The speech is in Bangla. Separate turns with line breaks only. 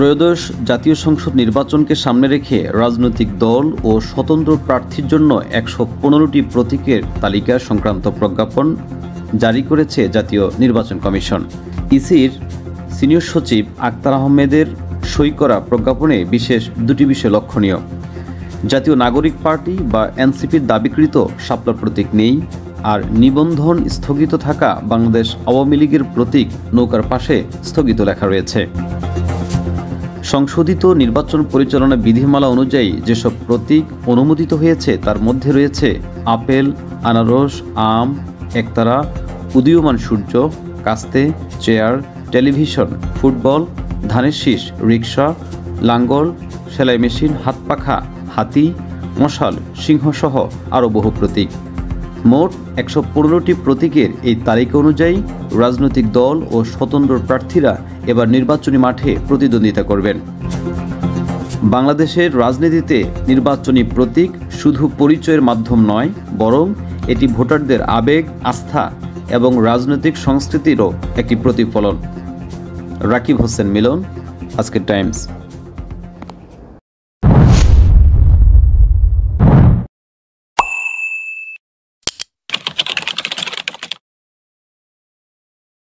ত্রয়োদশ জাতীয় সংসদ নির্বাচনকে সামনে রেখে রাজনৈতিক দল ও স্বতন্ত্র প্রার্থীর জন্য ১১৫টি প্রতীকের তালিকা সংক্রান্ত প্রজ্ঞাপন জারি করেছে জাতীয় নির্বাচন কমিশন। ইসির সিনিয়র সচিব আক্তার আহমেদের সই করা প্রজ্ঞাপনে বিশেষ দুটি বিষয় লক্ষণীয়। জাতীয় নাগরিক পার্টি বা এনসিপির দাবিকৃত শাপলা প্রতীক নেই, আর নিবন্ধন স্থগিত থাকা বাংলাদেশ আওয়ামী লীগের প্রতীক নৌকার পাশে স্থগিত লেখা রয়েছে। সংশোধিত নির্বাচন পরিচালনা বিধিমালা অনুযায়ী যেসব প্রতীক অনুমোদিত হয়েছে তার মধ্যে রয়েছে আপেল, আনারস, আম, একতারা, উদীয়মান সূর্য, কাস্তে, চেয়ার, টেলিভিশন, ফুটবল, ধানের শীষ, রিকশা, লাঙ্গল, সেলাই মেশিন, হাতপাখা, হাতি, মশাল, সিংহসহ আরও বহু প্রতীক। মোট ১১৫টি প্রতীকের এই তালিকা অনুযায়ী রাজনৈতিক দল ও স্বতন্ত্র প্রার্থীরা এবার নির্বাচনী মাঠে প্রতিদ্বন্দ্বিতা করবেন। বাংলাদেশের রাজনীতিতে নির্বাচনী প্রতীক শুধু পরিচয়ের মাধ্যম নয়, বরং এটি ভোটারদের আবেগ, আস্থা এবং রাজনৈতিক সংস্কৃতিরও একটি প্রতিফলন। রাকিব হোসেন মিলন, আজকের টাইমস।